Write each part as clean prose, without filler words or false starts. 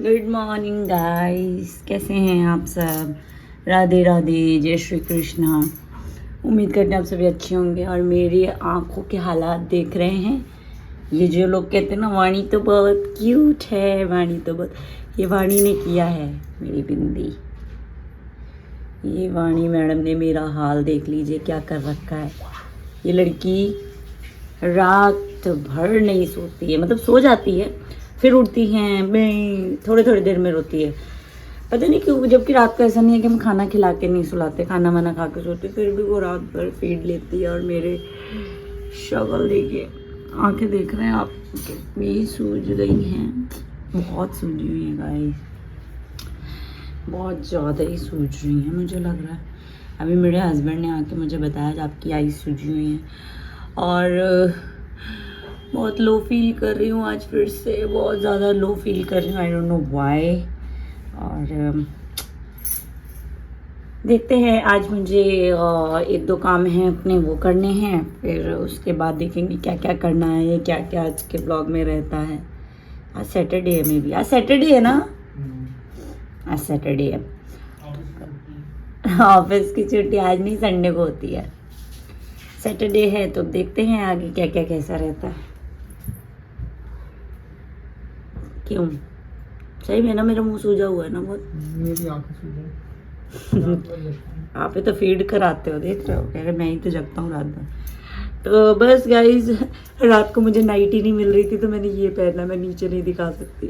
Good morning guys, कैसे हैं आप सब। राधे राधे, जय श्री कृष्णा। उम्मीद करते हैं आप सभी अच्छे होंगे। और मेरी आंखों के हालात देख रहे हैं। ये जो लोग कहते हैं ना वाणी तो बहुत क्यूट है, वाणी तो बहुत, ये वाणी ने किया है मेरी बिंदी। ये वाणी मैडम ने मेरा हाल देख लीजिए क्या कर रखा है। ये लड़की रात भर नहीं सोती है, मतलब सो जाती है फिर उठती हैं, मैं थोड़ी थोड़ी देर में रोती है, पता नहीं क्यों। जबकि रात को ऐसा नहीं है कि हम खाना खिला के नहीं सुलाते, खाना वाना खा के सोते, फिर भी वो रात भर फीड लेती है। और मेरे शक्ल देखिए, आंखें देख रहे हैं आप कितनी सूज गई हैं, बहुत सूजी हुई हैं गाइस, बहुत ज़्यादा ही सूज रही हैं मुझे लग रहा है। अभी मेरे हस्बैंड ने आके मुझे बताया कि आपकी आई सूजी हुई हैं और बहुत लो फील कर रही हूँ आज, फिर से बहुत ज़्यादा लो फील कर रही हूँ, आई डोंट नो व्हाई। और देखते हैं, आज मुझे एक दो काम हैं अपने वो करने हैं, फिर उसके बाद देखेंगे क्या क्या करना है, क्या क्या आज के ब्लॉग में रहता है। आज सैटरडे है, मे बी आज सैटरडे है ना, आज सैटरडे है, ऑफिस की छुट्टी आज नहीं संडे को होती है, सैटरडे है। तो देखते हैं आगे क्या क्या कैसा रहता है। क्यों सही में ना, मेरा मुंह सूजा हुआ है ना बहुत, मेरी आंखें सूजा। आप ही तो फीड कराते हो, देख रहे हो, कह रहे मैं ही तो जगता हूँ रात भर। तो बस गाइज, रात को मुझे नाइट ही नहीं मिल रही थी तो मैंने ये पहना, मैं नीचे नहीं दिखा सकती।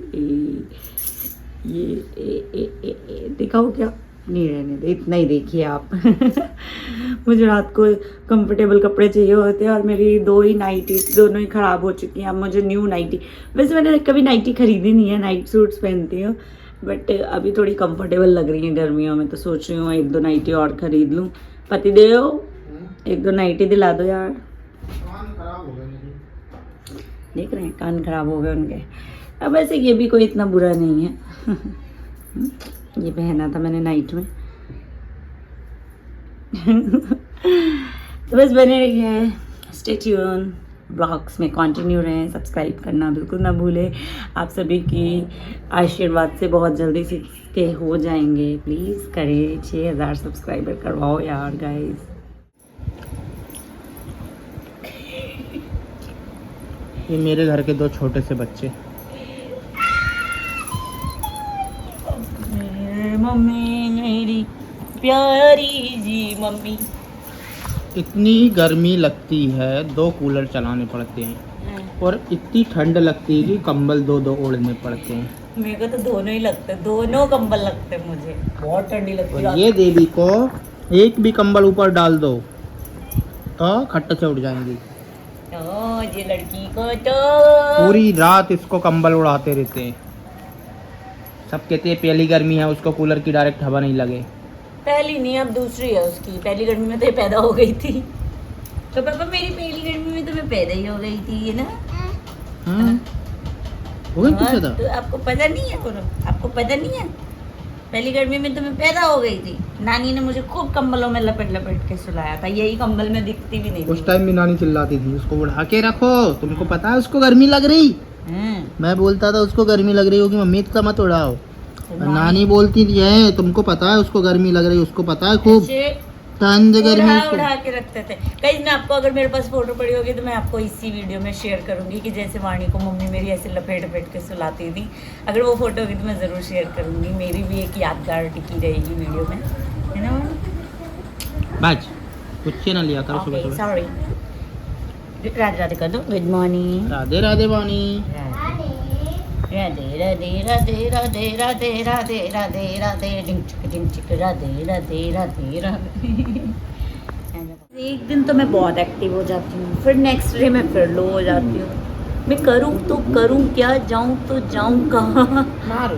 ये दिखाओ क्या, नहीं रहने दे, इतना ही देखिए आप। मुझे रात को कंफर्टेबल कपड़े चाहिए होते हैं और मेरी दो ही नाइटी दोनों ही ख़राब हो चुकी हैं। अब मुझे न्यू नाइटी, वैसे मैंने कभी नाइटी खरीदी नहीं है, नाइट सूट्स पहनती हूँ, बट अभी थोड़ी कंफर्टेबल लग रही हैं गर्मियों में, तो सोच रही हूँ एक दो नाइटी और ख़रीद लूँ। पति देव एक दो नाइटी दिला दो यार। देख रहे हैं कान खराब हो गए उनके। अब वैसे ये भी कोई इतना बुरा नहीं है। ये पहना था मैंने नाइट में। तो बस बने रहिए, स्टे ट्यून, ब्लॉग्स में कंटिन्यू रहें, सब्सक्राइब करना बिल्कुल ना भूलें। आप सभी की आशीर्वाद से बहुत जल्दी से के हो जाएंगे, प्लीज़ करें, 6000 सब्सक्राइबर करवाओ यार गाइस। ये मेरे घर के दो छोटे से बच्चे। मम्मी मेरी प्यारी जी मम्मी। इतनी गर्मी लगती है, दो कूलर चलाने पड़ते हैं, और इतनी ठंड लगती है कि कंबल दो दो ओढ़ने पड़ते हैं। मेरे को तो दोनों ही लगते, दोनों कंबल लगते हैं मुझे, बहुत ठंडी लगती है। ये देवी को एक भी कंबल ऊपर डाल दो तो खट्टे से उड़ जाएंगी। ओ, ये लड़की को तो पूरी रात इसको कंबल उड़ाते रहते हैं। सब कहते हैं पहली गर्मी है, उसको कूलर की डायरेक्ट हवा नहीं लगे। पहली नहीं, अब दूसरी है उसकी। पहली गर्मी में तो ये पैदा हो गई थी, तो पापा मेरी पहली गर्मी में तो मैं पैदा ही हो गई थी, ये ना। हाँ, हो गई हाँ, पैदा? तो आपको पता नहीं है, आपको पता नहीं है, पहली गर्मी में तो मैं पैदा हो गई थी। नानी ने मुझे खूब कंबलों में लपेट लपेट के सुलाया था, यही कंबल में दिखती भी नहीं उस थी। टाइम भी नानी चिल्लाती थी उसको उड़ा के रखो, तुमको पता है उसको गर्मी लग रही। मैं बोलता था उसको गर्मी लग रही होगी मम्मी, इतना मत उड़ाओ। नानी बोलती थी है तुमको पता है उसको गर्मी लग रही, उसको पता है खूब तंज गर्मी उसको। उड़ा के रखते थे। कहीं मैं आपको, अगर मेरे पास फोटो पड़ी होगी तो मैं आपको इसी वीडियो में शेयर करूंगी कि जैसे वाणी को मम्मी मेरी ऐसे लपेट लपेट के सुलाती थी। अगर वो फोटो होगी तो मैं ज़रूर शेयर करूंगी, मेरी भी एक यादगार टिकी रहेगी वीडियो में, है ना। बस कुछ ना लिया करो सुबह सुबह। सॉरी, राधे राधे कर दो, गुड मॉर्निंग। राधे राधे वाणी। राधे राधे राधे राधे राधे राधे राधे राधे डिंग चिक राधे राधे राधे राधे। एक दिन तो मैं बहुत एक्टिव हो जाती हूँ, फिर नेक्स्ट डे मैं फिर लो हो जाती हूँ। मैं करूँ तो करूँ क्या, जाऊँ तो जाऊँ कहाँ,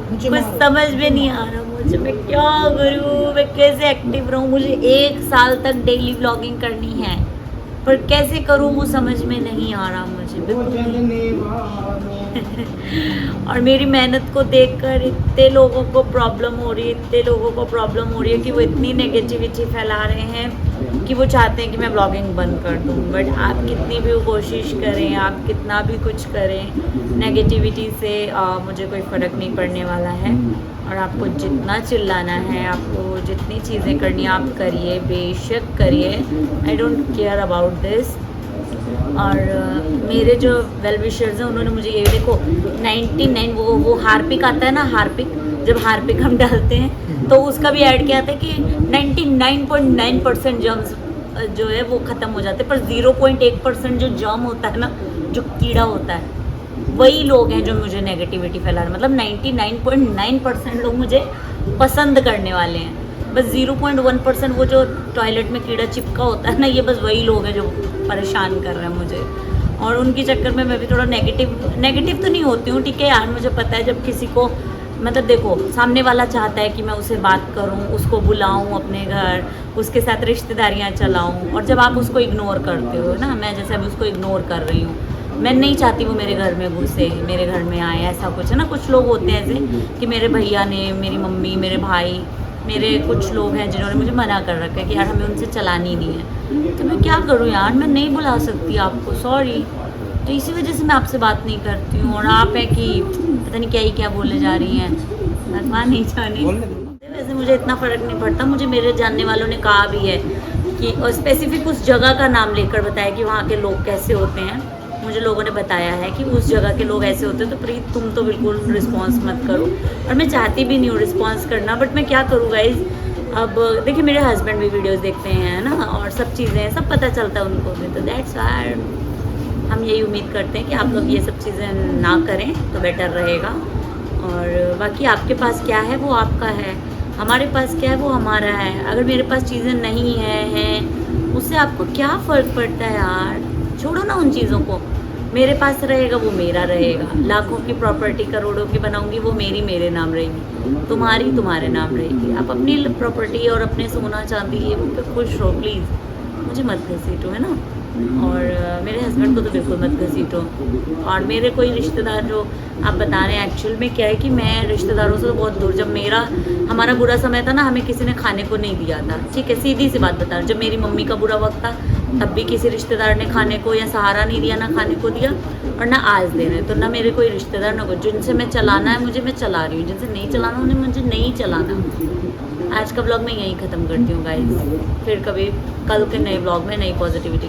कुछ समझ में नहीं आ रहा मुझे। मैं क्या करूँ, मैं कैसे एक्टिव रहूँ। मुझे 1 साल तक डेली व्लॉगिंग करनी है, पर कैसे करूँ वो समझ में नहीं आ रहा मुझे बिल्कुल भी। और मेरी मेहनत को देखकर इतने लोगों को प्रॉब्लम हो रही है, इतने लोगों को प्रॉब्लम हो रही है कि वो इतनी नेगेटिविटी फैला रहे हैं कि वो चाहते हैं कि मैं ब्लॉगिंग बंद कर दूँ, बट आप कितनी भी कोशिश करें, आप कितना भी कुछ करें, नेगेटिविटी से मुझे कोई फ़र्क नहीं पड़ने वाला है। और आपको जितना चिल्लाना है, आपको जितनी चीज़ें करनी है आप करिए, बेशक करिए, I don't care about this. और मेरे जो वेल विशर्स हैं उन्होंने मुझे ये देखो 99 वो हार्पिक आता है ना, हार्पिक, जब हार्पिक हम डालते हैं तो उसका भी ऐड किया था कि 99.9% जर्म्स जो है वो ख़त्म हो जाते हैं, पर 0.1% जो जर्म होता है ना, जो कीड़ा होता है, वही लोग हैं जो मुझे नेगेटिविटी फैला रहे हैं। मतलब 99.9% लोग मुझे पसंद करने वाले हैं, बस 0.1% वो जो टॉयलेट में कीड़ा चिपका होता है ना, ये बस वही लोग हैं जो परेशान कर रहे हैं मुझे। और उनके चक्कर में मैं भी थोड़ा नेगेटिव तो नहीं होती हूँ, ठीक है यार, मुझे पता है जब किसी को, मतलब देखो सामने वाला चाहता है कि मैं उसे बात करूं, उसको बुलाऊं अपने घर, उसके साथ रिश्तेदारियां चलाऊं, और जब आप उसको इग्नोर करते हो ना, मैं जैसे अभी उसको इग्नोर कर रही हूँ, मैं नहीं चाहती वो मेरे घर में घुसे, मेरे घर में आए, ऐसा कुछ है ना। कुछ लोग होते हैं ऐसे कि मेरे भैया ने, मेरी मम्मी, मेरे भाई, मेरे कुछ लोग हैं जिन्होंने मुझे मना कर रखा है कि यार हमें उनसे चलानी नहीं है, तो मैं क्या करूँ यार, मैं नहीं बुला सकती आपको, सॉरी। तो इसी वजह से मैं आपसे बात नहीं करती हूँ। और आप है कि पता नहीं क्या बोले जा रही हैं, भगवान नहीं जाने। वैसे मुझे इतना फ़र्क नहीं पड़ता, मुझे मेरे जानने वालों ने कहा भी है कि, और स्पेसिफिक उस जगह का नाम लेकर बताया कि वहाँ के लोग कैसे होते हैं। मुझे लोगों ने बताया है कि उस जगह के लोग ऐसे होते हैं, तो प्लीज़ तुम तो बिल्कुल रिस्पॉन्स मत करो। और मैं चाहती भी नहीं हूँ रिस्पॉन्स करना, बट मैं क्या करूँ गाइज़। अब देखिए मेरे हस्बैंड भी वीडियोस देखते हैं ना, और सब चीज़ें सब पता चलता है उनको भी, तो दैट्स व्हाई हम यही उम्मीद करते हैं कि आप लोग ये सब चीज़ें ना करें तो बेटर रहेगा। और बाकी आपके पास क्या है वो आपका है, हमारे पास क्या है वो हमारा है। अगर मेरे पास चीज़ें नहीं हैं उससे आपको क्या फ़र्क पड़ता है यार, छोड़ो ना उन चीज़ों को। मेरे पास रहेगा वो मेरा रहेगा, लाखों की प्रॉपर्टी करोड़ों की बनाऊंगी वो मेरे नाम रहेगी, तुम्हारी तुम्हारे नाम रहेगी। आप अपनी प्रॉपर्टी और अपने सोना चांदी ये वो पे खुश रहो प्लीज़, मुझे मत घसीटो, है ना। और मेरे हस्बैंड को तो बिल्कुल मत घसीटो। और मेरे कोई रिश्तेदार जो आप बता रहे हैं, एक्चुअल में क्या है कि मैं रिश्तेदारों से तो बहुत दूर, जब हमारा बुरा समय था ना, हमें किसी ने खाने को नहीं दिया था, ठीक है, सीधी सी बात बता रही। जब मेरी मम्मी का बुरा वक्त था तब भी किसी रिश्तेदार ने खाने को या सहारा नहीं दिया, ना खाने को दिया, और ना आज दे रहे। तो ना मेरे कोई रिश्तेदार, ना कोई, जिनसे मैं चलाना है मुझे, मैं चला रही हूँ, जिनसे नहीं चलाना उन्हें मुझे नहीं चलाना। आज का ब्लॉग मैं यहीं ख़त्म करती हूँ गाइस, फिर कभी कल के नए ब्लॉग में नई पॉजिटिविटी